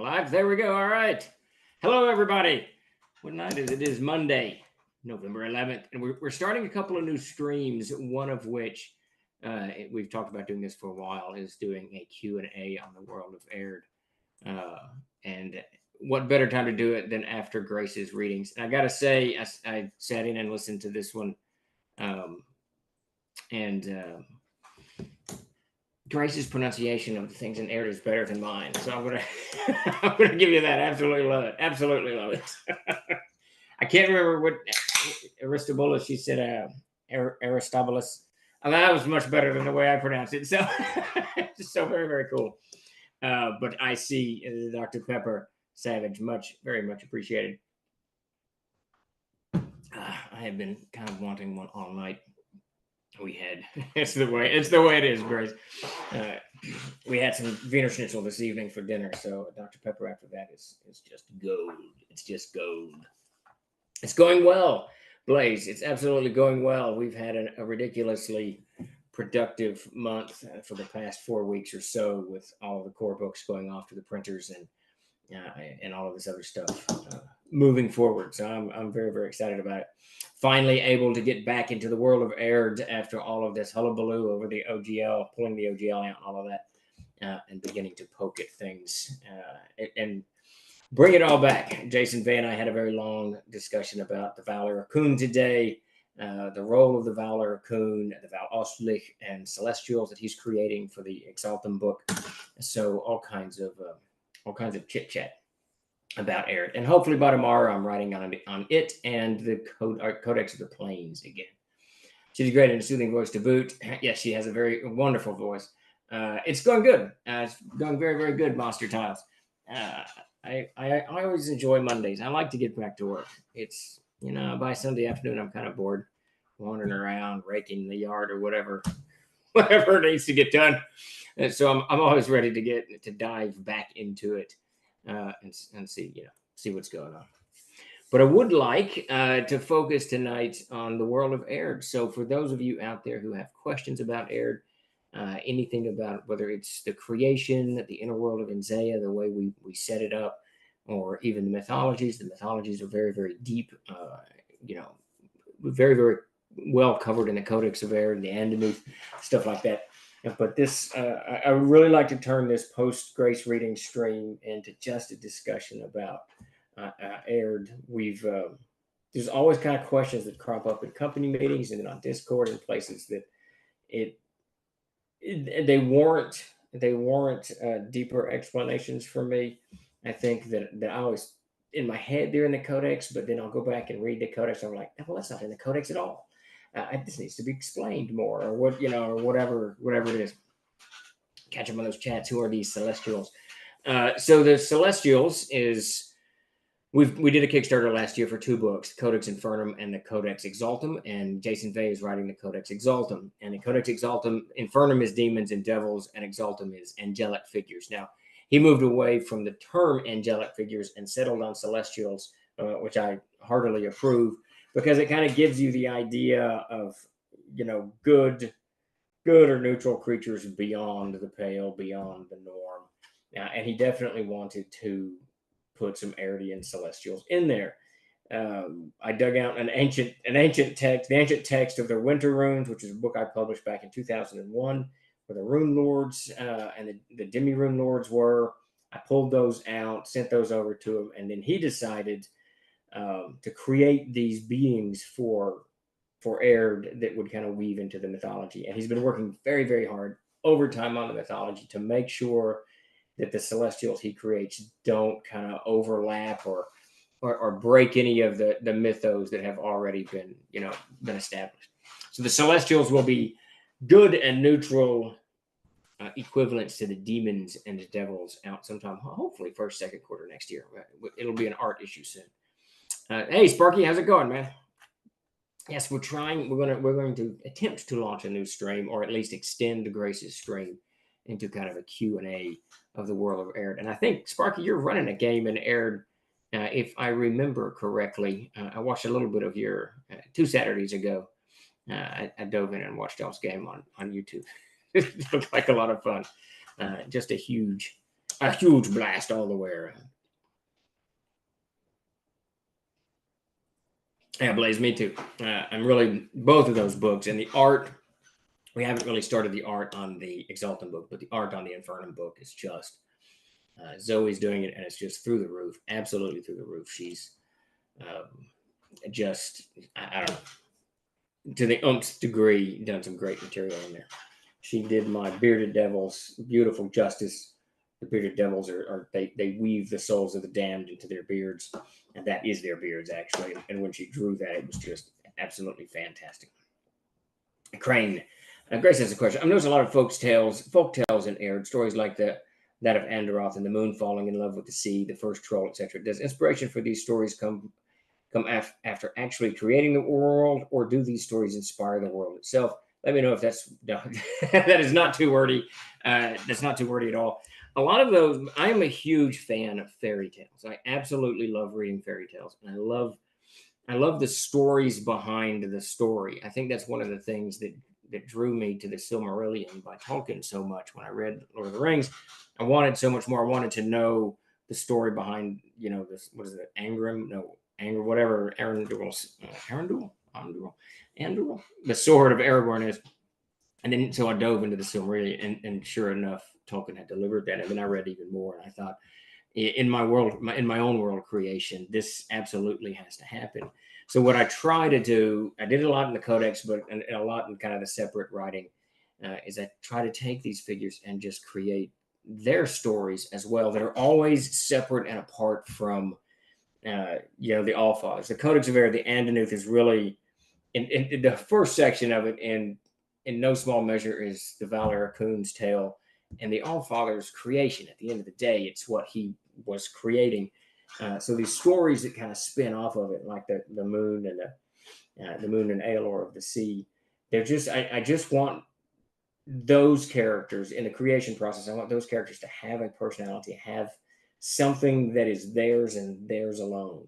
Live. There we go. All right. Hello, everybody. What night is it? It is Monday, November 11th. And we're starting a couple of new streams, one of which we've talked about doing this for a while, is doing a Q&A on the world of Aihrde. And what better time to do it than after Grace's readings? And I got to say, I sat in and listened to this one. Grace's pronunciation of the things in Aihrde is better than mine, so I'm gonna give you that. Absolutely love it. Absolutely love it. I can't remember what Aristobulus she said. Aristobulus. That was much better than the way I pronounced it. So just so very, very cool. But I see Dr. Pepper Savage, very much appreciated. I have been kind of wanting one all night. It's the way it is, Grace. We had some Wiener Schnitzel this evening for dinner, so Dr. Pepper after that is just gold. It's just gold. It's going well, Blaze. It's absolutely going well. We've had a ridiculously productive month for the past 4 weeks or so, with all of the core books going off to the printers and all of this other stuff moving forward. So I'm very, very excited about it. Finally able to get back into the world of Aihrde after all of this hullabaloo over the OGL, pulling the OGL out and all of that, and beginning to poke at things and bring it all back. Jason Vay and I had a very long discussion about the Valor Akun today, the role of the Valor Akun, the Val Ostlich, and Celestials that he's creating for the Exaltum book. So all kinds of chit chat about Aihrde, and hopefully by tomorrow I'm writing on it and the Codex of the Plains again. She's great and a soothing voice to boot. Yes, she has a very wonderful voice. It's going good. It's going very, very good, Monster Tiles. I always enjoy Mondays. I like to get back to work. It's, by Sunday afternoon I'm kind of bored, wandering around, raking the yard or whatever needs to get done. And so I'm always ready to dive back into it and see what's going on. But I would like to focus tonight on the world of Aihrde. So for those of you out there who have questions about Aihrde, anything about whether it's the creation, the inner world of Inzaya, the way we set it up, or even the mythologies are very, very deep, very, very well covered in the Codex of Aihrde, the Andanuth, stuff like that. But this, I would really like to turn this post-Grace reading stream into just a discussion about Aihrde. There's always kind of questions that crop up in company meetings and on Discord and places that they warrant deeper explanations for me. I think that I always, in my head, they're in the Codex, but then I'll go back and read the Codex. And I'm like, well, that's not in the Codex at all. This needs to be explained more, or or whatever it is. Catch up on those chats. Who are these Celestials? So the Celestials is we did a Kickstarter last year for 2 books, Codex Infernum and the Codex Exaltum, and Jason Vay is writing the Codex Exaltum. And the Codex Exaltum, Infernum is demons and devils, and Exaltum is angelic figures. Now, he moved away from the term angelic figures and settled on Celestials, which I heartily approve, because it kind of gives you the idea of, good or neutral creatures beyond the pale, beyond the norm. And he definitely wanted to put some Airdian Celestials in there. I dug out an ancient text, the ancient text of the Winter Runes, which is a book I published back in 2001, where the Rune Lords and the Demi Rune Lords were. I pulled those out, sent those over to him, and then he decided to create these beings for Aihrde that would kind of weave into the mythology. And he's been working very, very hard overtime on the mythology to make sure that the Celestials he creates don't kind of overlap or break any of the mythos that have already been established. So the Celestials will be good and neutral equivalents to the demons and the devils out sometime, hopefully first, second quarter next year. It'll be an art issue soon. Hey, Sparky, how's it going, man? Yes, we're going to attempt to launch a new stream, or at least extend Grace's stream into kind of a Q&A of the world of Aihrde. And I think, Sparky, you're running a game in Aihrde, if I remember correctly. I watched a little bit of your 2 Saturdays ago. I dove in and watched y'all's game on YouTube. It looked like a lot of fun. Just a huge a huge blast all the way around. Yeah, Blaze, me too. I'm really both of those books and the art. We haven't really started the art on the Exaltum book, but the art on the Infernum book is just Zoe's doing it, and it's just through the roof, absolutely through the roof. She's um, just I don't know, to the umpth degree done some great material in there. She did my Bearded Devils, beautiful justice. The Bearded Devils are they weave the souls of the damned into their beards, and that is their beards actually. And when she drew that, it was just absolutely fantastic. Crane, Grace has a question. I've noticed a lot of folk tales in Aihrde, stories like that of Anderoth and the moon falling in love with the sea, the first troll, etc. Does inspiration for these stories come after actually creating the world, or do these stories inspire the world itself? Let me know if that's no, that is not too wordy. That's not too wordy at all. A lot of those, I am a huge fan of fairy tales. I absolutely love reading fairy tales, and I love the stories behind the story. I think that's one of the things that drew me to the Silmarillion by Tolkien so much. When I read Lord of the Rings, I wanted so much more. I wanted to know the story behind, this, what is it, Angrim? No, Anger, whatever, Arundel, the sword of Aragorn is. And then so I dove into the Silmarillion, and sure enough, Tolkien had delivered that. And then I read even more, and I thought, in my world, in my own world creation, this absolutely has to happen. So what I try to do, I did a lot in the codex, but and a lot in kind of the separate writing, is I try to take these figures and just create their stories as well that are always separate and apart from, the Allfathers. The Codex of Aihrde, the Andanuth is really in the first section of it, and in no small measure is the Valar Akun's tale and the Allfather's creation. At the end of the day, it's what he was creating. So these stories that kind of spin off of it, like the moon and the moon and Aelor of the sea, they're just I just want those characters in the creation process. I want those characters to have a personality, have something that is theirs and theirs alone.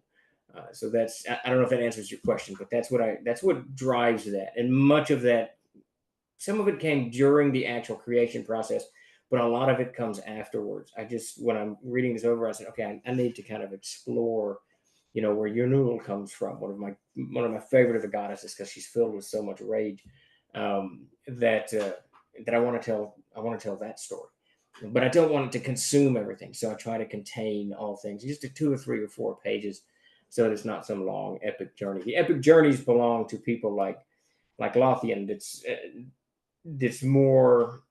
So that's I don't know if that answers your question, but that's what drives that, and much of that. Some of it came during the actual creation process, but a lot of it comes afterwards. When I'm reading this over, I said, okay, I need to kind of explore, where Chenault comes from. One of my favorite of the goddesses, because she's filled with so much rage, that I want to tell that story, but I don't want it to consume everything. So I try to contain all things, just 2 or 3 or 4 pages, so that it's not some long epic journey. The epic journeys belong to people like Lothian. That's more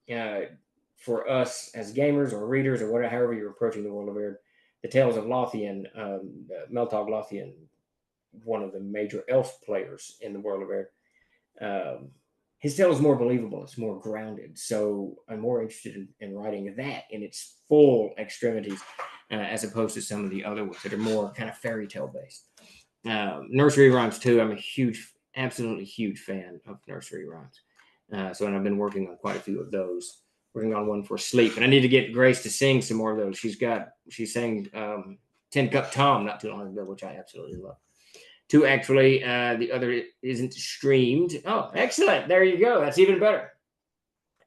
for us as gamers or readers or whatever, however you're approaching the world of Aihrde. The Tales of Lothian, Meltog Lothian, one of the major elf players in the world of Aihrde. His tale is more believable. It's more grounded. So I'm more interested in writing that in its full extremities, as opposed to some of the other ones that are more kind of fairy tale based. Nursery rhymes too. I'm a absolutely huge fan of nursery rhymes. And I've been working on quite a few of those. Working on one for sleep, and I need to get Grace to sing some more of those. She sang Tin Cup Tom not too long ago, which I absolutely love. 2 actually. The other isn't streamed. Oh, excellent! There you go. That's even better.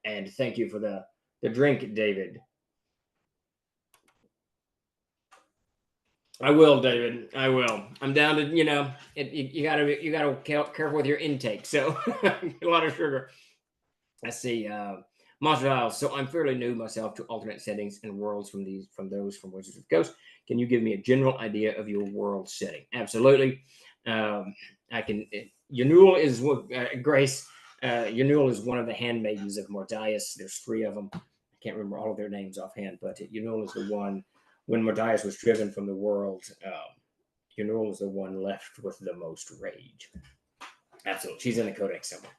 And thank you for the drink, David. I will, David. I will. I'm down to you gotta be careful with your intake. So a lot of sugar. Let's see. Monster Isles. So I'm fairly new myself to alternate settings and worlds from those from Wizards of the Coast. Can you give me a general idea of your world setting? Absolutely. I can. Chenault is Grace. Chenault is one of the handmaidens of Mordias. There's 3 of them. I can't remember all of their names offhand, but Chenault is the one. When Mordias was driven from the world, Chenault is the one left with the most rage. Absolutely, she's in the Codex somewhere.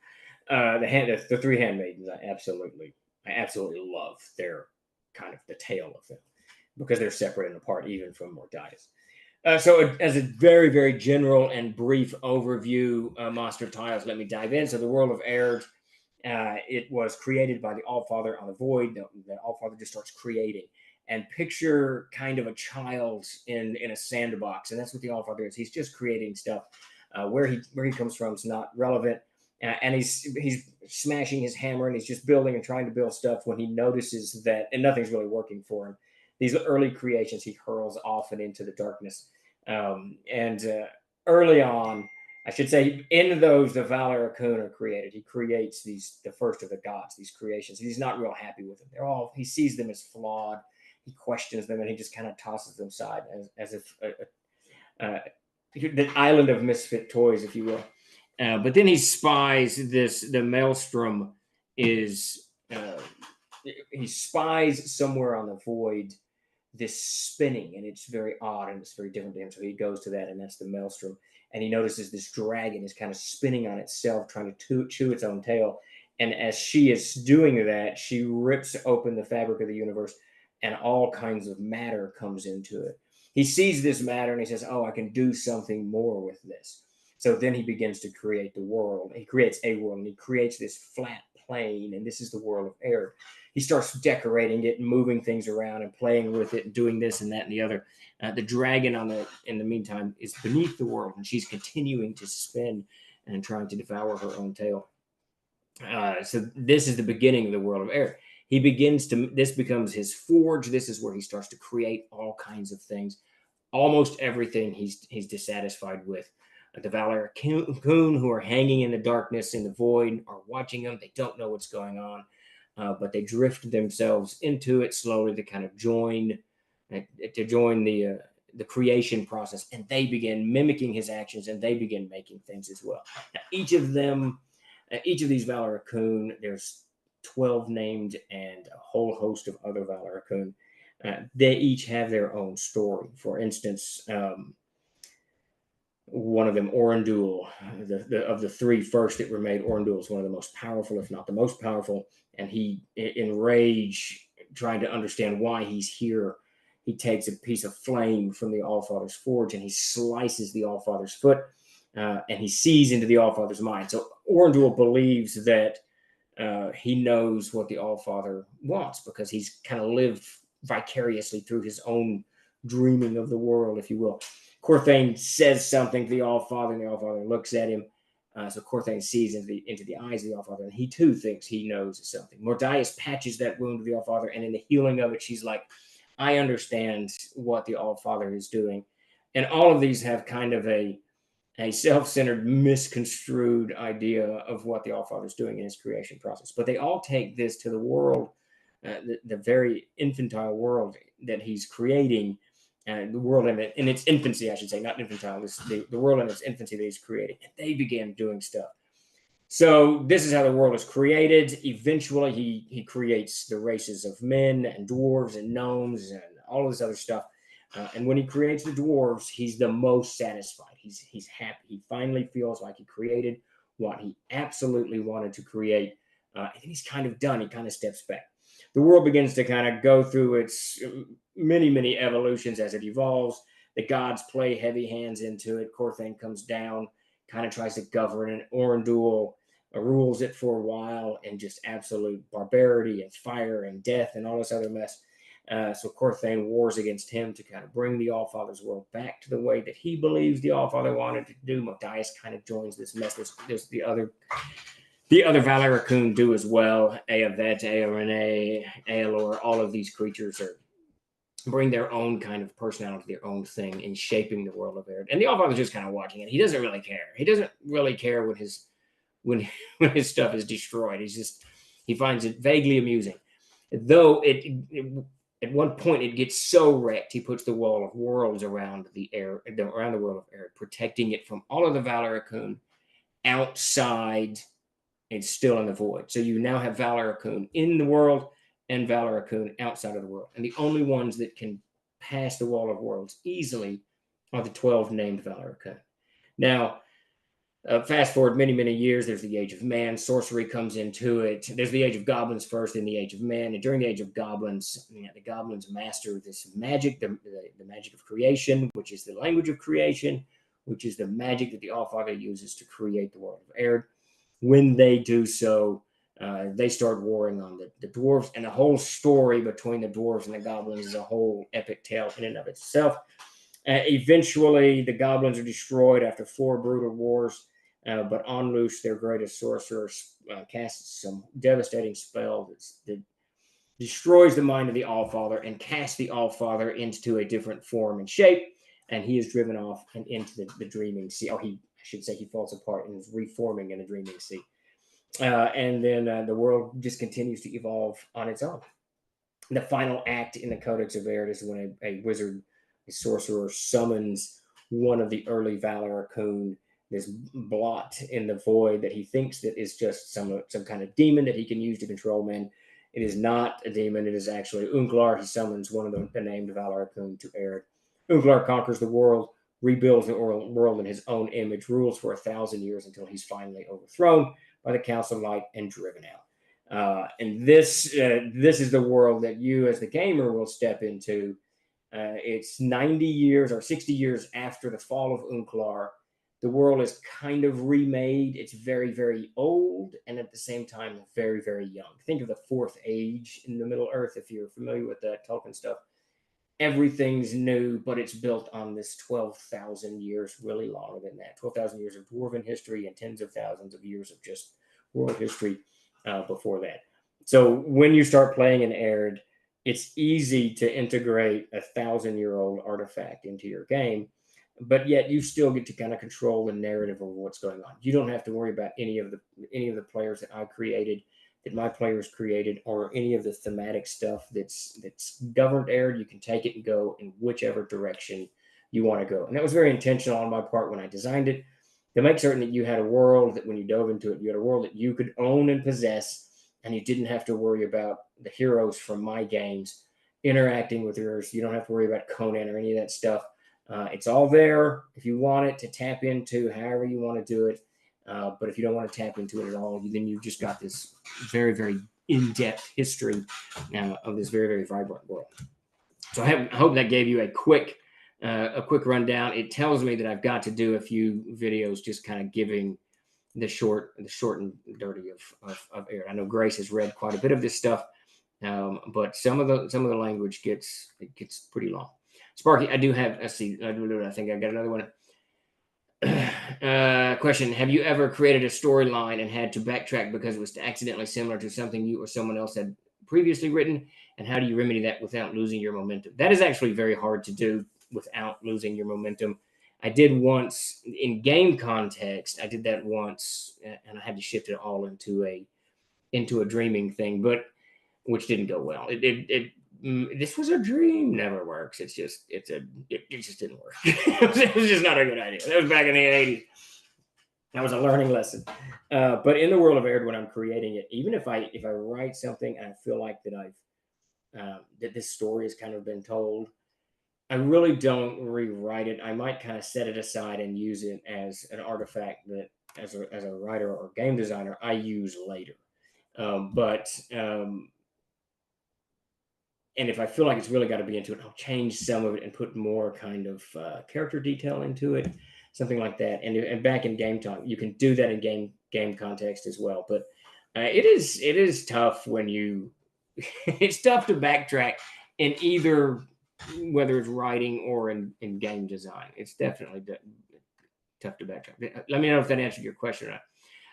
The 3 handmaidens, I absolutely love their kind of the tale of them, because they're separate and apart even from Mordias. So as a very, very general and brief overview, Monster Tiles, let me dive in. So the world of Aihrde, it was created by the Allfather on the Void. The Allfather just starts creating, and picture kind of a child in a sandbox, and that's what the Allfather is. He's just creating stuff. Where he comes from is not relevant. And he's smashing his hammer, and he's just building and trying to build stuff when he notices that, and nothing's really working for him. these early creations he hurls often into the darkness. And early on, I should say, in those the Valar Akun are created. He creates the first of the gods, these creations. He's not real happy with them. He sees them as flawed. He questions them, and he just kind of tosses them aside as if uh, the island of misfit toys, if you will. But then he spies the maelstrom is he spies somewhere on the void this spinning, and it's very odd and it's very different to him. So he goes to that, and that's the maelstrom. And he notices this dragon is kind of spinning on itself, trying to chew its own tail. And as she is doing that, she rips open the fabric of the universe, and all kinds of matter comes into it. He sees this matter and he says, "Oh, I can do something more with this." So then he begins to create the world. He creates a world, and he creates this flat plane, and this is the world of Aihrde. He starts decorating it and moving things around and playing with it and doing this and that and the other. The dragon in the meantime is beneath the world, and she's continuing to spin and trying to devour her own tail. So this is the beginning of the world of Aihrde. This becomes his forge. This is where he starts to create all kinds of things. Almost everything he's dissatisfied with. The Valar Akun, who are hanging in the darkness, in the void, are watching him. They don't know what's going on, but they drift themselves into it slowly to kind of join the creation process, and they begin mimicking his actions, and they begin making things as well. Now, each of these Valar Akun, there's 12 named and a whole host of other Valar Akun. They each have their own story. For instance, one of them, Orandul, of the three first that were made, Orandul is one of the most powerful, if not the most powerful. And he, in rage, trying to understand why he's here, he takes a piece of flame from the Allfather's forge and he slices the Allfather's foot, and he sees into the Allfather's mind. So Orandul believes that he knows what the Allfather wants because he's kind of lived vicariously through his own dreaming of the world, if you will. Corthane says something to the Allfather, and the Allfather looks at him. So Corthane sees into the eyes of the Allfather, and he too thinks he knows something. Mordias patches that wound to the Allfather, and in the healing of it, she's like, "I understand what the Allfather is doing." And all of these have kind of a self-centered, misconstrued idea of what the Allfather is doing in his creation process. But they all take this to the world, the very infantile world that he's creating, the world in its infancy, I should say, not infantile, the world in its infancy that he's creating. And they began doing stuff. So this is how the world is created. Eventually, he creates the races of men and dwarves and gnomes and all this other stuff. And when he creates the dwarves, he's the most satisfied. He's happy. He finally feels like he created what he absolutely wanted to create. And he's kind of done. He kind of steps back. The world begins to kind of go through its many, many evolutions as it evolves. The gods play heavy hands into it. Corthane comes down, kind of tries to govern, and Orandul rules it for a while in just absolute barbarity and fire and death and all this other mess. So Corthane wars against him to kind of bring the Allfather's world back to the way that he believes the Allfather wanted to do. Mordias kind of joins this mess. There's the other Valar Akun do as well. Eovet, Eorene, Eolor, all of these creatures bring their own kind of personality, their own thing in shaping the world of Aihrde. And the Allfather's just kind of watching it. He doesn't really care. He doesn't really care when his stuff is destroyed. He finds it vaguely amusing. Though at one point it gets so wrecked, he puts the wall of worlds around the world of Aihrde, protecting it from all of the Valar Akun outside. It's still in the void. So you now have Valar Akun in the world and Valar Akun outside of the world. And the only ones that can pass the wall of worlds easily are the 12 named Valar Akun. Now, fast forward many, many years, there's the Age of Man. Sorcery comes into it. There's the Age of Goblins first, then the Age of Man. And during the Age of Goblins, the Goblins master this magic, the magic of creation, which is the language of creation, which is the magic that the Allfather uses to create the world of Aihrde. When they do so, they start warring on the dwarves, and the whole story between the dwarves and the goblins is a whole epic tale in and of itself. Eventually, the goblins are destroyed after 4 brutal wars, but Onlush, their greatest sorcerer, casts some devastating spell that destroys the mind of the Allfather and casts the Allfather into a different form and shape, and he is driven off and into the dreaming sea. Oh, I should say he falls apart and is reforming in a dreaming sea. And then the world just continues to evolve on its own. The final act in the Codex of Aihrde is when a wizard, a sorcerer, summons one of the early Valar Kun, this blot in the void that he thinks that is just some kind of demon that he can use to control men. It is not a demon. It is actually Unglar. He summons one of the named Valar Kun to Aihrde. Unglar conquers the world, rebuilds the world in his own image, rules for 1,000 years until he's finally overthrown by the Council of Light and driven out. And this is the world that you, as the gamer, will step into. It's 90 years or 60 years after the fall of Unglar. The world is kind of remade. It's very, very old, and at the same time, very, very young. Think of the Fourth Age in the Middle Earth, if you're familiar with that Tolkien stuff. Everything's new, but it's built on this 12,000 years, really longer than that. 12,000 years of dwarven history and tens of thousands of years of just world history before that. So when you start playing in Aihrde, it's easy to integrate 1,000-year-old artifact into your game, but yet you still get to kind of control the narrative of what's going on. You don't have to worry about any of the players that I created, that my players created, or any of the thematic stuff that's governed Aihrde. You can take it and go in whichever direction you want to go. And that was very intentional on my part when I designed it, to make certain that you had a world that when you dove into it, you had a world that you could own and possess, and you didn't have to worry about the heroes from my games interacting with yours. You don't have to worry about Conan or any of that stuff. It's all there if you want it to tap into, however you want to do it. But if you don't want to tap into it at all, then you've just got this very, very in-depth history of this very, very vibrant world. So I hope that gave you a quick rundown. It tells me that I've got to do a few videos just kind of giving the short and dirty of Aihrde. I know Grace has read quite a bit of this stuff, but some of the language gets pretty long. Sparky, I do have. Let's see. I think I got another one. Question: have you ever created a storyline and had to backtrack because it was accidentally similar to something you or someone else had previously written? And how do you remedy that without losing your momentum? That is actually very hard to do without losing your momentum. I did once in game context. I did that once, and I had to shift it all into a dreaming thing, but which didn't go well. This was a dream never works. It just didn't work. It was just not a good idea. That was back in the 80s. That was a learning lesson. But in the world of Aihrde, when I'm creating it, even if I write something and I feel like that that this story has kind of been told, I really don't rewrite it. I might kind of set it aside and use it as an artifact that, as a writer or game designer, I use later. And if I feel like it's really got to be into it, I'll change some of it and put more kind of character detail into it, something like that. And back in game time, you can do that in game context as well. But it is tough when you it's tough to backtrack in either, whether it's writing or in game design. It's definitely tough to backtrack. Let me know if that answered your question or not.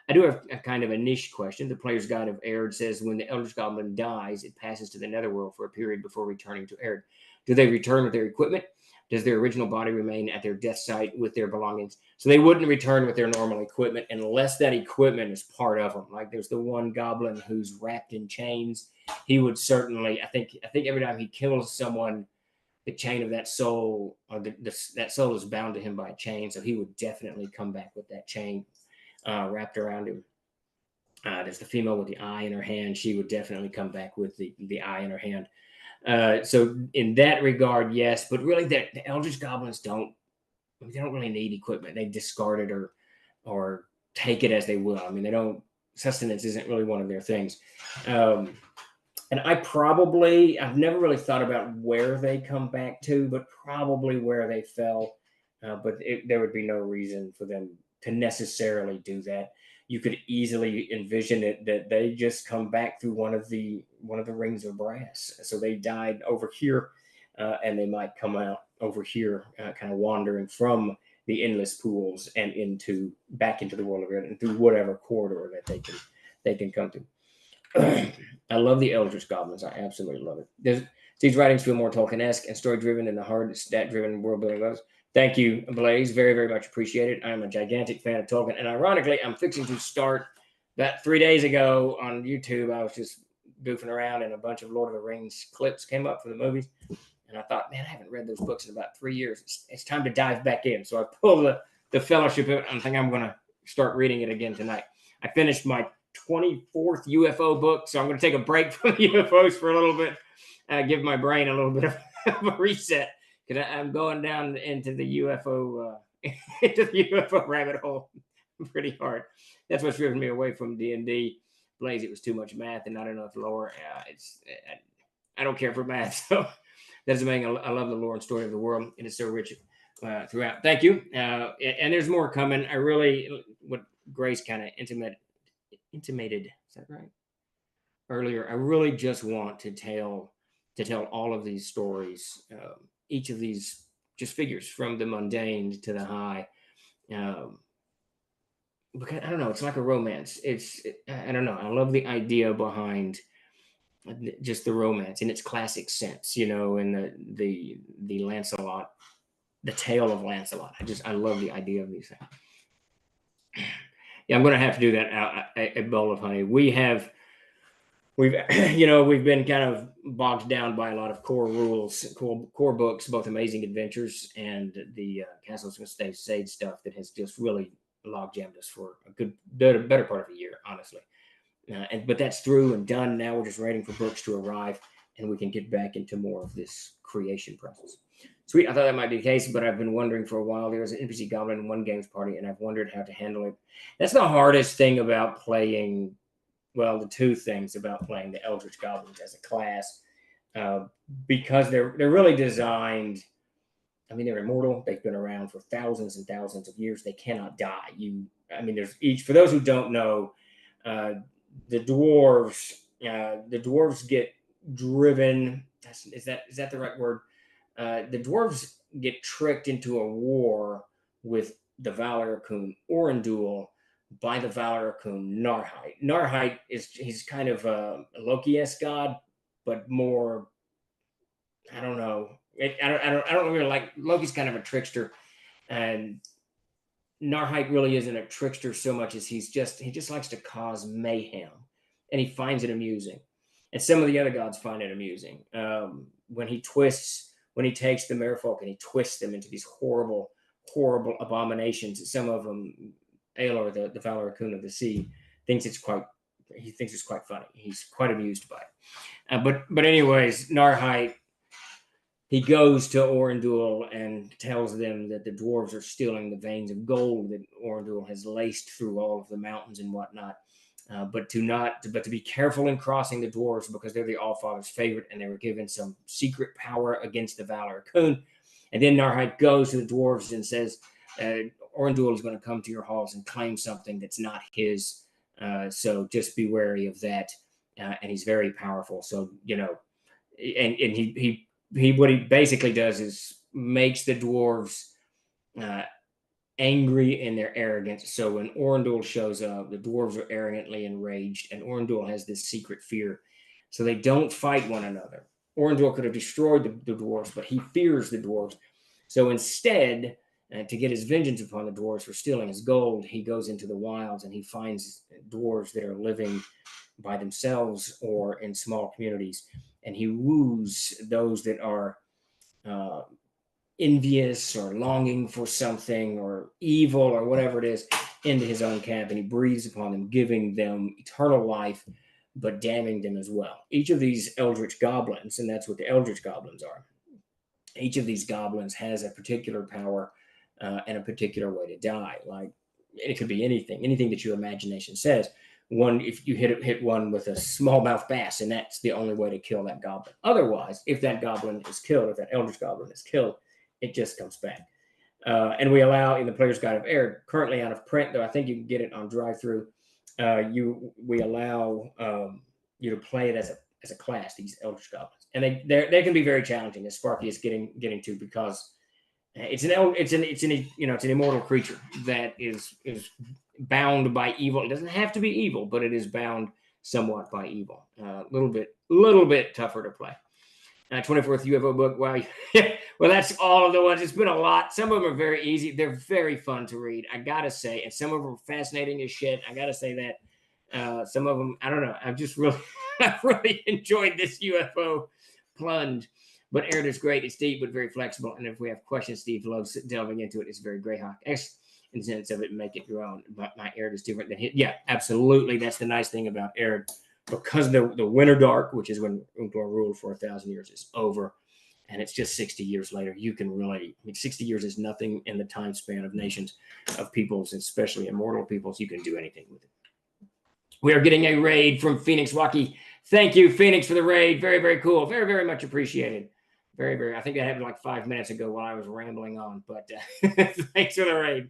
I do have a kind of a niche question. The Player's Guide of Aihrde says when the Eldritch Goblin dies, it passes to the Netherworld for a period before returning to Aihrde. Do they return with their equipment? Does their original body remain at their death site with their belongings? So they wouldn't return with their normal equipment unless that equipment is part of them. Like there's the one goblin who's wrapped in chains. He would certainly, I think every time he kills someone, the chain of that soul, or that soul is bound to him by a chain. So he would definitely come back with that chain wrapped around him. There's the female with the eye in her hand. She would definitely come back with the eye in her hand. So in that regard, yes, but really the Eldritch Goblins they don't really need equipment. They discard it or take it as they will. I mean, sustenance isn't really one of their things. And I've never really thought about where they come back to, but probably where they fell. But there would be no reason for them to necessarily do that. You could easily envision it that they just come back through one of the rings of brass. So they died over here, and they might come out over here, kind of wandering from the endless pools and back into the world of Aihrde and through whatever corridor that they can come through. I love the Eldritch Goblins. I absolutely love it. These writings feel more Tolkien-esque and story-driven than the hard, stat-driven world-building was. Thank you, Blaze. Very, very much appreciated. I'm a gigantic fan of Tolkien. And ironically, I'm fixing to start that 3 days ago on YouTube. I was just goofing around and a bunch of Lord of the Rings clips came up from the movies. And I thought, man, I haven't read those books in about 3 years. It's time to dive back in. So I pulled the Fellowship of it. I think I'm going to start reading it again tonight. I finished my 24th UFO book, so I'm going to take a break from UFOs for a little bit, give my brain a little bit of a reset, because I'm going down into the UFO rabbit hole pretty hard. That's what's driven me away from D&D. Blaze, it was too much math and not enough lore. I don't care for math, so that's amazing. I love the lore and story of the world. It is so rich throughout. Thank you. And there's more coming. What Grace kind of intimated, is that right? Earlier, I really just want to tell all of these stories, each of these just figures from the mundane to the high. Because I don't know, it's like a romance. I don't know. I love the idea behind just the romance in its classic sense, and the Lancelot, the tale of Lancelot. I love the idea of these things. Yeah, I'm going to have to do that. A bowl of honey. We've been kind of bogged down by a lot of core rules, core books, both Amazing Adventures and the Castles of Stay Sage stuff that has just really log jammed us for a better part of a year, honestly. But that's through and done. Now we're just waiting for books to arrive, and we can get back into more of this creation process. Sweet. I thought that might be the case, but I've been wondering for a while. There was an NPC goblin in one games party, and I've wondered how to handle it. That's the hardest thing about playing. Well, the two things about playing the Eldritch Goblins as a class, because they're really designed. I mean, they're immortal. They've been around for thousands and thousands of years. They cannot die. There's each. For those who don't know, the dwarves get driven. Is that the right word? The dwarves get tricked into a war with the Valar-Kun Orindul by the Valar-Kun Narhite. Narhite he's kind of a Loki-esque god, but more. I don't know. I don't really like Loki's kind of a trickster, and Narhite really isn't a trickster so much as he just likes to cause mayhem, and he finds it amusing. And some of the other gods find it amusing when he takes the merfolk and he twists them into these horrible, horrible abominations. Some of them, Aihrde, the Valar-Kun of the sea, thinks it's quite funny. He's quite amused by it. But anyways, Narhite, he goes to Orindul and tells them that the dwarves are stealing the veins of gold that Orindul has laced through all of the mountains and whatnot. But to be careful in crossing the dwarves, because they're the Allfather's favorite, and they were given some secret power against the Valar-Kun. And then Narhite goes to the dwarves and says, Orindul is going to come to your halls and claim something that's not his. So just be wary of that. And he's very powerful. So, and he what he basically does is makes the dwarves angry in their arrogance. So when Orindul shows up, the dwarves are arrogantly enraged, and Orindul has this secret fear. So they don't fight one another. Orindul could have destroyed the dwarves, but he fears the dwarves. So instead, to get his vengeance upon the dwarves for stealing his gold, he goes into the wilds and he finds dwarves that are living by themselves or in small communities, and he woos those that are envious or longing for something or evil or whatever it is into his own camp, and he breathes upon them, giving them eternal life, but damning them as well. Each of these eldritch goblins, and that's what the eldritch goblins are, each of these goblins has a particular power and a particular way to die. Like, it could be anything that your imagination says. One, if you hit one with a smallmouth bass, and that's the only way to kill that goblin. Otherwise, if that goblin is killed, if that eldritch goblin is killed, it just comes back. And we allow in the Player's Guide of Aihrde, currently out of print, though I think you can get it on drive-through. We allow you to play it as a class, these eldritch goblins, and they can be very challenging, as Sparky is getting to, because it's an immortal creature that is bound by evil. It doesn't have to be evil, but it is bound somewhat by evil. A little bit tougher to play. 24th UFO book. Wow. Well, that's all of the ones. It's been a lot. Some of them are very easy. They're very fun to read, I gotta say, and some of them are fascinating as shit. I gotta say that. Some of them, I don't know. I've just really, I've really enjoyed this UFO plunge. But Aihrde is great. It's deep, but very flexible. And if we have questions, Steve loves delving into it. It's very Greyhawk in the sense of it, make it your own. But my Aihrde is different than his. Yeah, absolutely. That's the nice thing about Aihrde. Because the Winter Dark, which is when Unclar ruled for 1,000 years, is over, and it's just 60 years later, you can really, 60 years is nothing in the time span of nations, of peoples, especially immortal peoples. You can do anything with it. We are getting a raid from Phoenix Waukee. Thank you, Phoenix, for the raid. Very, very cool. Very, very much appreciated. Very, very. I think that happened like 5 minutes ago while I was rambling on, but thanks for the raid.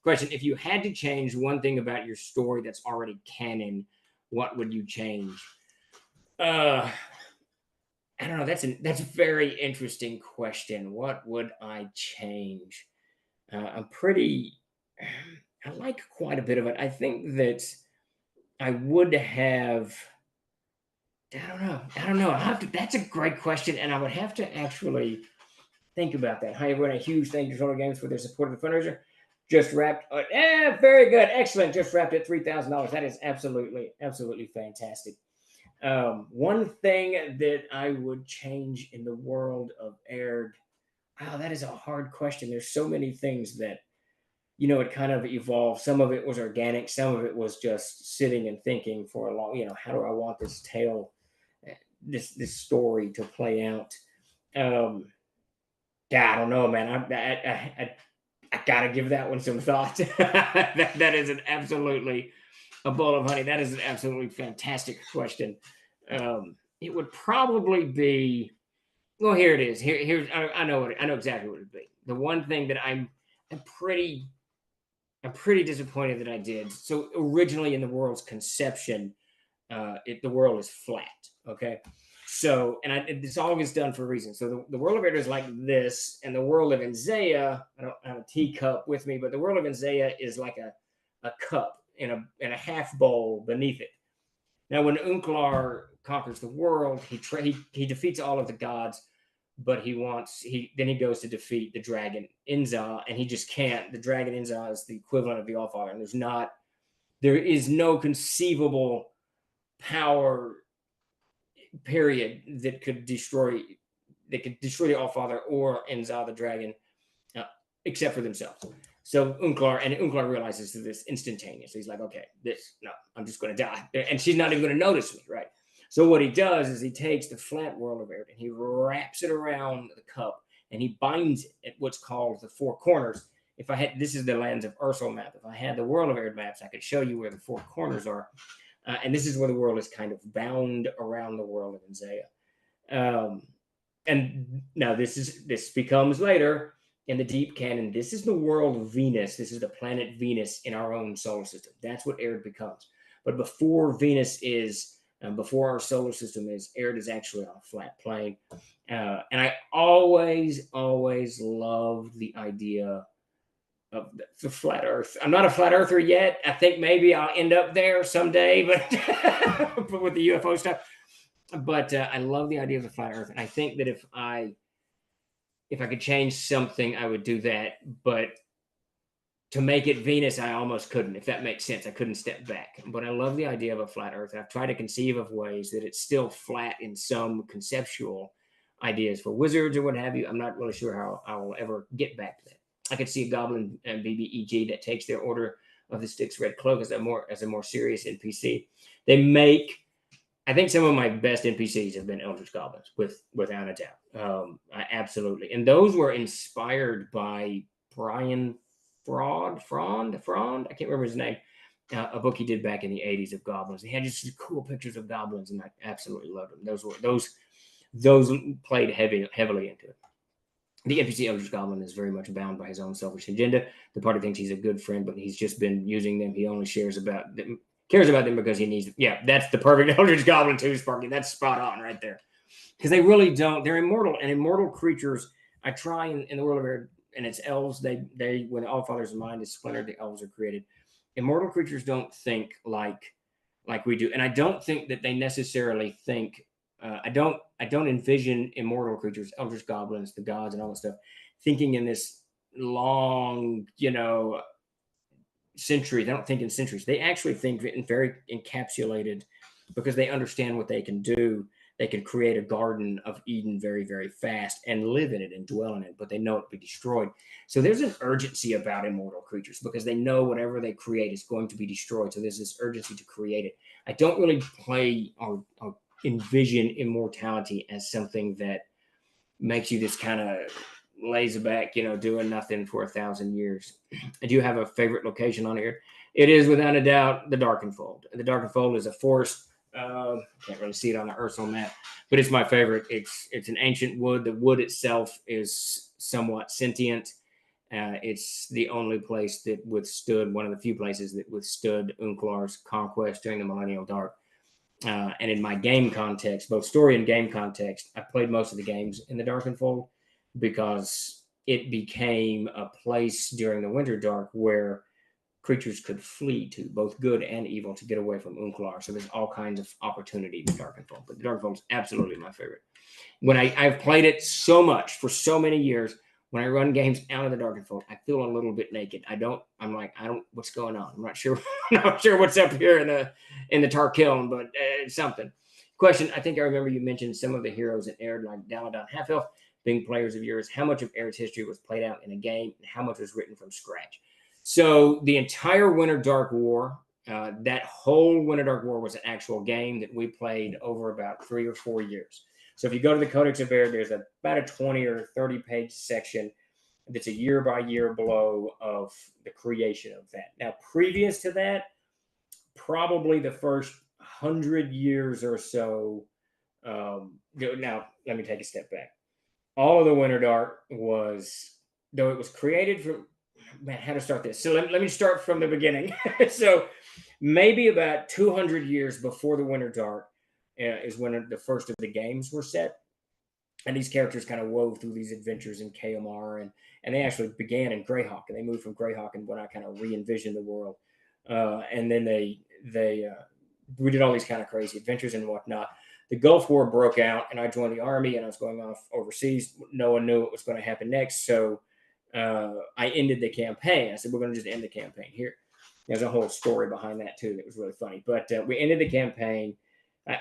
Question: if you had to change one thing about your story that's already canon, what would you change? I don't know. That's a very interesting question. What would I change? I like quite a bit of it. I think that I would have. I don't know. That's a great question, and I would have to actually think about that. Hi, everyone. A huge thank you to Total Games for their support of the fundraiser. Just wrapped. Very good. Excellent. Just wrapped at $3,000. That is absolutely fantastic. One thing that I would change in the world of Aihrde. Wow, that is a hard question. There's so many things that, it kind of evolved. Some of it was organic. Some of it was just sitting and thinking for a long, how do I want this tale, this story to play out? Yeah, I don't know, man. I gotta give that one some thought. that is an absolutely a bowl of honey. That is an absolutely fantastic question. It would probably be. Well, here it is. I know exactly what it would be. The one thing that I'm pretty disappointed that I did. So originally in the world's conception, the world is flat. Okay. So, and it's always done for a reason. So the world of Aihrde is like this, and the world of Enzea, I don't have a teacup with me, but the world of Enzea is like a cup in a half bowl beneath it. Now, when Unclar conquers the world, he defeats all of the gods, but then he goes to defeat the dragon Inza, and he just can't. The dragon Inza is the equivalent of the Allfather, and there is no conceivable power period that could destroy the Allfather or Inza the dragon, except for themselves. So Unclar realizes this instantaneously. He's like, okay, I'm just going to die, and she's not even going to notice me, right? So what he does is he takes the flat world of Aihrde and he wraps it around the cup and he binds it at what's called the four corners. This is the Lands of Ursel map. If I had the world of Aihrde maps, I could show you where the four corners are. And this is where the world is kind of bound around the world of Enzea. And now this becomes later in the deep canon. This is the world of Venus. This is the planet Venus in our own solar system. That's what Aihrde becomes. But before Venus is, before our solar system is, Aihrde is actually on a flat plane. And I always loved the idea of the flat Earth. I'm not a flat earther yet. I think maybe I'll end up there someday, but with the UFO stuff. But I love the idea of the flat Earth, and I think that if I could change something, I would do that. But to make it Venus, I almost couldn't, if that makes sense. I couldn't step back. But I love the idea of a flat Earth. I've tried to conceive of ways that it's still flat in some conceptual ideas for wizards or what have you. I'm not really sure how I will ever get back to that. I could see a goblin and BBEG that takes their Order of the Styx Red Cloak as a more serious NPC. I think some of my best NPCs have been Eldritch Goblins, without a doubt. Absolutely. And those were inspired by Brian Frond. I can't remember his name. A book he did back in the 80s of goblins. He had just cool pictures of goblins, and I absolutely loved them. Those played heavily into it. The NPC Eldritch Goblin is very much bound by his own selfish agenda. The party thinks he's a good friend, but he's just been using them. He only cares about them because he needs them. Yeah, that's the perfect Eldritch Goblin too, Sparky. That's spot on right there. Because they really don't. They're immortal, and immortal creatures. I try in the world of Aihrde, and it's elves. They when Allfather's mind is splintered, the elves are created. Immortal creatures don't think like like we do. And I don't think that they necessarily think. I don't envision immortal creatures, eldritch goblins, the gods, and all that stuff, thinking in this long, centuries. They don't think in centuries. They actually think in very encapsulated, because they understand what they can do. They can create a garden of Eden very, very fast and live in it and dwell in it, but they know it will be destroyed. So there's an urgency about immortal creatures because they know whatever they create is going to be destroyed. So there's this urgency to create it. I don't really play or envision immortality as something that makes you just kind of lays back, doing nothing for 1,000 years. Do you have a favorite location on here? It is without a doubt the Darkenfold. The Darkenfold is a forest. Can't really see it on the Ursula map, but it's my favorite. It's an ancient wood. The wood itself is somewhat sentient. It's the only place that withstood, one of the few places that withstood Unclar's conquest during the Millennial Dark. And in my game context, both story and game context, I played most of the games in the Darkenfold because it became a place during the Winter Dark where creatures could flee to, both good and evil, to get away from Unclar. So there's all kinds of opportunity in Darkenfold. But the Darkenfold is absolutely my favorite. When I've played it so much for so many years, when I run games out of the Darkenfold, I feel a little bit naked. I'm like, what's going on? I'm not sure. I'm not sure what's up here in the Tar Kiln, but it's something. Question: I think I remember you mentioned some of the heroes in Aihrde, like Daladon Half Elf, being players of yours. How much of Aird's history was played out in a game, and how much was written from scratch? So the entire Winter Dark War, that whole Winter Dark War was an actual game that we played over about 3 or 4 years. So if you go to the Codex of Aihrde, there's about a 20 or 30 page section that's a year by year blow of the creation of that. Now, previous to that, probably the first 100 years or so. Now, let me take a step back. All of the Winter Dark was, though it was created from, man, how to start this? So let me start from the beginning. So maybe about 200 years before the Winter Dark is when the first of the games were set. And these characters kind of wove through these adventures in KMR, and they actually began in Greyhawk, and they moved from Greyhawk and when I kind of re-envisioned the world. And then we did all these kind of crazy adventures and whatnot. The Gulf War broke out, and I joined the army, and I was going off overseas. No one knew what was going to happen next, so I ended the campaign. I said, we're going to just end the campaign here. There's a whole story behind that too that was really funny. But we ended the campaign.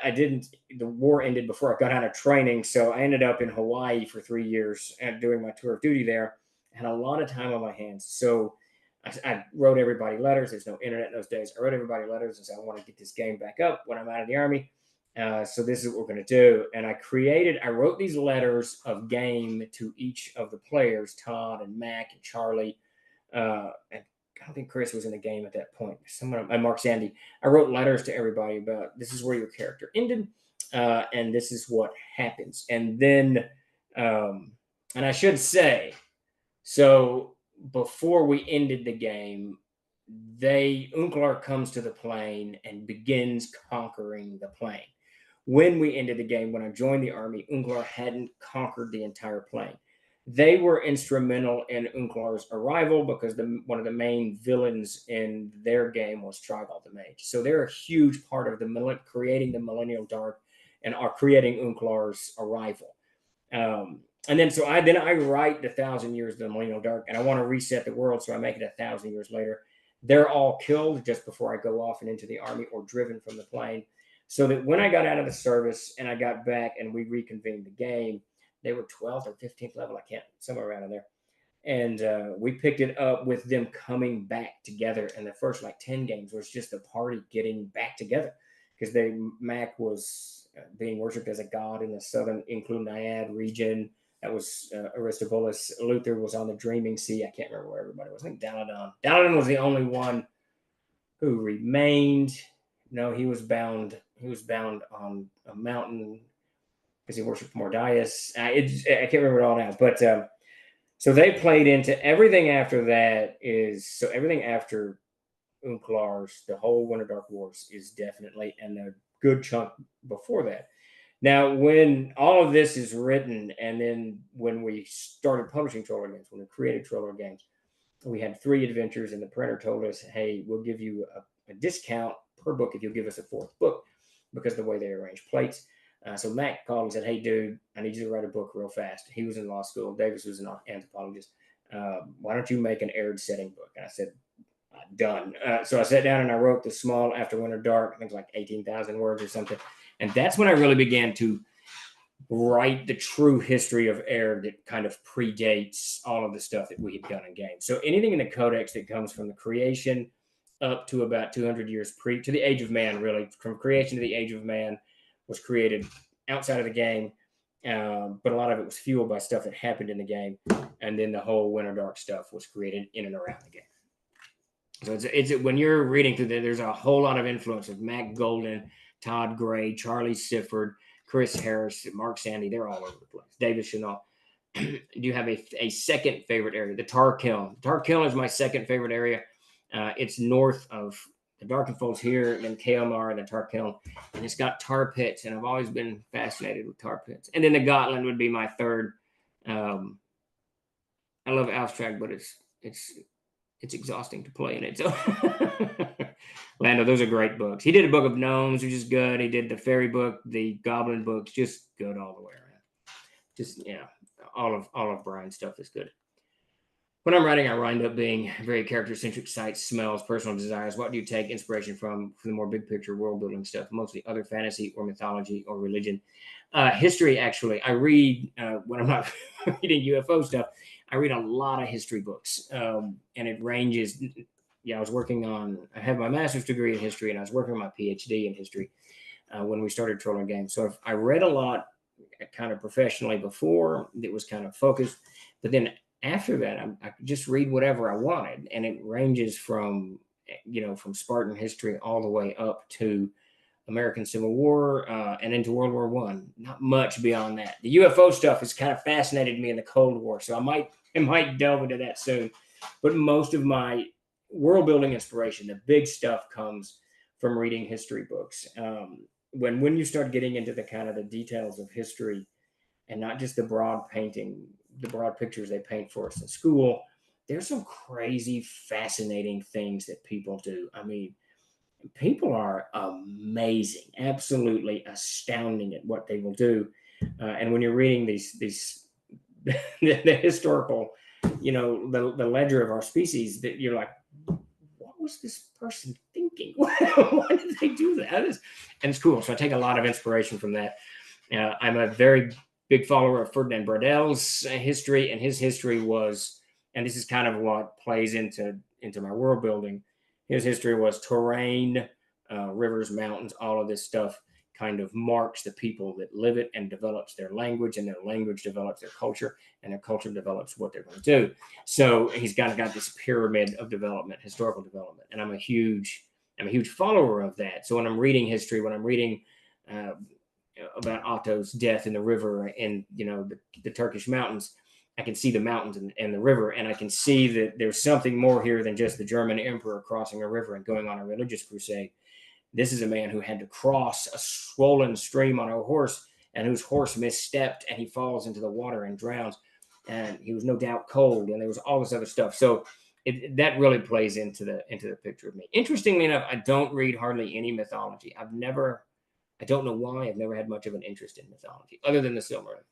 I didn't. The war ended before I got out of training, so I ended up in Hawaii for 3 years and doing my tour of duty there. I had a lot of time on my hands, so I wrote everybody letters. There's no internet in those days. I wrote everybody letters and said, I want to get this game back up when I'm out of the army. So this is what we're going to do. And I wrote these letters of game to each of the players, Todd and Mac and Charlie. And I don't think Chris was in the game at that point. Someone, and Mark Sandy. I wrote letters to everybody about this is where your character ended, and this is what happens. And then, and I should say, so before we ended the game, Unclar comes to the plane and begins conquering the plane. When we ended the game, when I joined the army, Unclar hadn't conquered the entire plane. They were instrumental in Unclar's arrival because one of the main villains in their game was Trigal the Mage. So they're a huge part of creating the Millennial Dark and are creating Unclar's arrival. And then I write the 1,000 years of the Millennial Dark, and I want to reset the world, so I make it 1,000 years later. They're all killed just before I go off and into the army or driven from the plane. So that when I got out of the service and I got back and we reconvened the game, they were 12th or 15th level. I can't, somewhere around in there. And we picked it up with them coming back together. And the first 10 games was just the party getting back together because Mac was being worshipped as a god in the southern Includniad region. That was Aristobulus. Luther was on the Dreaming Sea. I can't remember where everybody was. I think Daladon. Daladon was the only one who remained. No, he was bound. He was bound on a mountain because he worshipped Mordius. I can't remember it all now. But so they played into everything after that. So everything after Unclar's, the whole Winter Dark Wars is definitely, and a good chunk before that. Now, when all of this is written, and then when we started publishing Troller Games, when we created Troller Games, we had 3 adventures, and the printer told us, hey, we'll give you a discount per book if you'll give us a fourth book, because of the way they arrange plates. So Mac called and said, "Hey, dude, I need you to write a book real fast." He was in law school. Davis was an anthropologist. Why don't you make an Aihrde setting book? And I said, done. So I sat down and I wrote the small After Winter Dark. I think it was like 18,000 words or something. And that's when I really began to write the true history of Aihrde that kind of predates all of the stuff that we had done in games. So anything in the codex that comes from the creation up to about 200 years to the age of man, really, from creation to the age of man, was created outside of the game. But a lot of it was fueled by stuff that happened in the game. And then the whole Winter Dark stuff was created in and around the game. So it's when you're reading through there's a whole lot of influence of Mac Golden, Todd Gray, Charlie Sifford, Chris Harris, Mark Sandy. They're all over the place. David Chenault. Do you have a second favorite area? The Tar Kiln. Tar Kiln is my second favorite area. It's north of the Darkenfolds here, and then Kaomar and the Tar Kiln. And it's got tar pits, and I've always been fascinated with tar pits. And then the Gotland would be my third. I love Alstrad, but it's exhausting to play in it. So Lando, those are great books. He did a book of gnomes, which is good. He did the fairy book, the goblin books, just good all the way around. Just all of Brian's stuff is good. When I'm writing, I wind up being very character-centric: sights, smells, personal desires. What do you take inspiration from for the more big picture world building stuff? Mostly other fantasy or mythology or religion. History, actually. I read when I'm not reading UFO stuff. I read a lot of history books, and it ranges. I have my master's degree in history, and I was working on my PhD in history when we started Trolling Games. So I read a lot kind of professionally before. It was kind of focused. But then after that, I could just read whatever I wanted. And it ranges from Spartan history all the way up to American Civil War and into World War I. Not much beyond that. The UFO stuff has kind of fascinated me in the Cold War, so I might delve into that soon. But most of my world building inspiration, the big stuff, comes from reading history books. When you start getting into the kind of the details of history, and not just the broad pictures they paint for us in school, there's some crazy, fascinating things that people do. I mean, people are amazing, absolutely astounding at what they will do. And when you're reading these the historical, the ledger of our species, that you're like, what was this person thinking? Why did they do that? And it's cool. So I take a lot of inspiration from that. I'm a very big follower of Ferdinand Bradel's history, and his history was, and this is kind of what plays into my world building. His history was terrain, rivers, mountains, all of this stuff kind of marks the people that live it and develops their language, and their language develops their culture, and their culture develops what they're going to do. So he's got this pyramid of development, historical development, and I'm a huge follower of that. So when I'm reading history, when I'm reading about Otto's death in the river in the Turkish mountains, I can see the mountains and the river, and I can see that there's something more here than just the German emperor crossing a river and going on a religious crusade. This is a man who had to cross a swollen stream on a horse, and whose horse misstepped, and he falls into the water and drowns. And he was no doubt cold, and there was all this other stuff. So that really plays into the picture of me. Interestingly enough, I don't read hardly any mythology. I don't know why. I've never had much of an interest in mythology, other than the Silmarillion.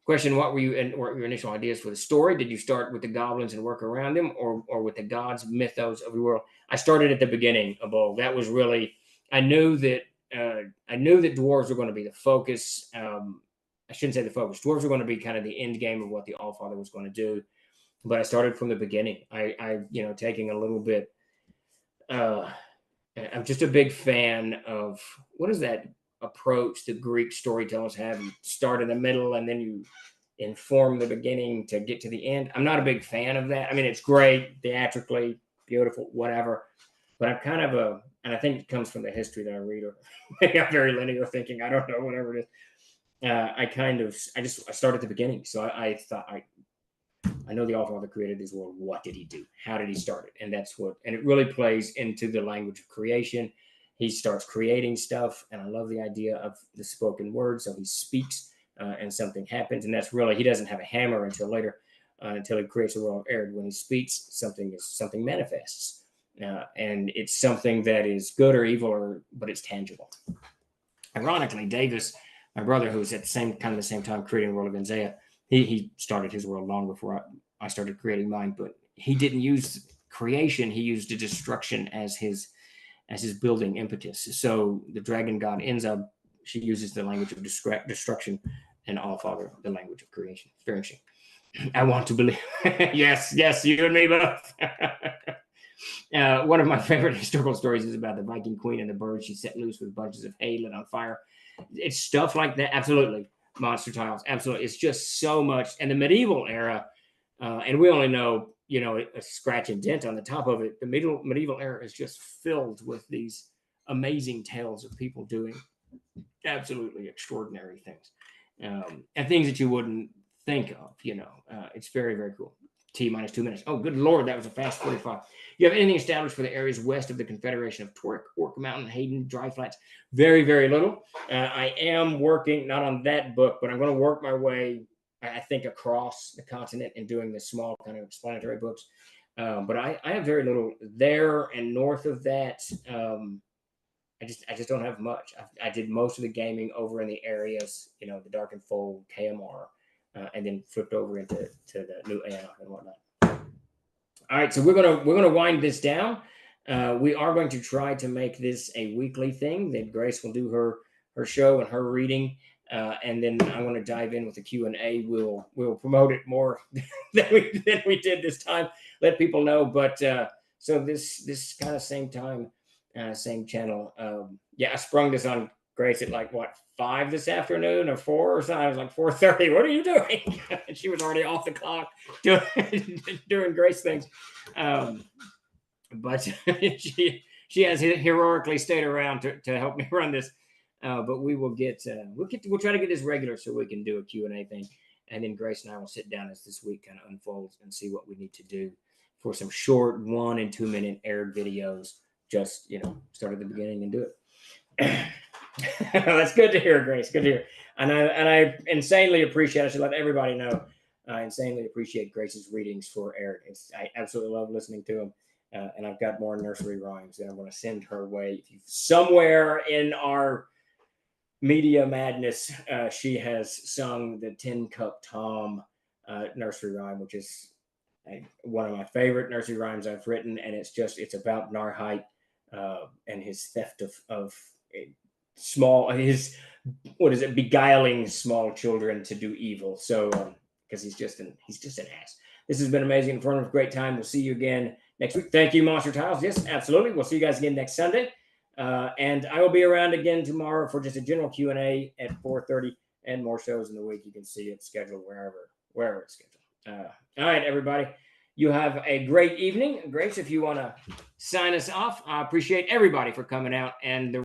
Question: what were your initial ideas for the story? Did you start with the goblins and work around them, or with the gods, mythos of the world? I started at the beginning of all. That was really, I knew that dwarves were going to be the focus. I shouldn't say the focus. Dwarves were going to be kind of the end game of what the Allfather was going to do. But I started from the beginning. I taking a little bit. I'm just a big fan of, what is that approach the Greek storytellers have? You start in the middle and then you inform the beginning to get to the end. I'm not a big fan of that. I mean, it's great, theatrically, beautiful, whatever. But I'm kind of and I think it comes from the history that I read, or maybe I'm very linear thinking. I don't know, whatever it is. I start at the beginning. So I thought, I know the Allfather created this world. What did he do? How did he start it? And it really plays into the language of creation. He starts creating stuff, and I love the idea of the spoken word. So he speaks, and something happens, and that's really, he doesn't have a hammer until later, until he creates the world of Aihrde. When he speaks, something manifests, and it's something that is good or evil, but it's tangible. Ironically, Davis, my brother, who was at the same time creating the world of Enzea, he started his world long before I started creating mine. But he didn't use creation; he used the destruction as his building impetus. So the dragon god Enza, she uses the language of destruction, and Allfather the language of creation. It's very interesting. I want to believe. Yes, you and me both. One of my favorite historical stories is about the Viking queen and the birds she set loose with bunches of hay lit on fire. It's stuff like that. Absolutely. Monster tiles. Absolutely. It's just so much. And the medieval era, and we only know, a scratch and dent on the top of it. The medieval era is just filled with these amazing tales of people doing absolutely extraordinary things, and things that you wouldn't think of. It's very, very cool. T minus 2 minutes. Oh, good Lord, that was a fast 45. You have anything established for the areas west of the Confederation of Torque, Orc Mountain, Hayden, Dry Flats? Very, very little. I am working, not on that book, but I'm going to work my way, I think, across the continent and doing the small kind of explanatory books. But I have very little there, and north of that, I just don't have much. I did most of the gaming over in the areas, the Dark and Fold, KMR, and then flipped over into the new AI and whatnot. All right, so we're gonna wind this down. We are going to try to make this a weekly thing. That Grace will do her show and her reading, and then I'm going to dive in with the Q&A. We'll promote it more than we did this time. Let people know. But so this kind of same time, same channel. I sprung this on Grace at like 5 this afternoon or 4 or something. I was like 4:30. What are you doing? And she was already off the clock doing Grace things. But she has heroically stayed around to help me run this. But we'll try to get this regular so we can do a Q&A thing. And then Grace and I will sit down as this week kind of unfolds and see what we need to do for some short 1 and 2 minute Aihrde videos. Just, start at the beginning and do it. That's good to hear, Grace. Good to hear. And I insanely appreciate, I should let everybody know, I insanely appreciate Grace's readings for Aihrde. I absolutely love listening to them. And I've got more nursery rhymes that I'm going to send her way. Somewhere in our media madness, she has sung the Tin Cup Tom nursery rhyme, which is one of my favorite nursery rhymes I've written. And it's about Narhite and his theft of beguiling small children to do evil. So because he's just an ass. This has been amazing, informative, great time. We'll see you again next week. Thank you, Monster Tiles. Yes, absolutely. We'll see you guys again next Sunday. And I will be around again tomorrow for just a general Q&A at 4:30 and more shows in the week. You can see it scheduled wherever it's scheduled. All right, everybody. You have a great evening. Grace, if you want to sign us off, I appreciate everybody for coming out and the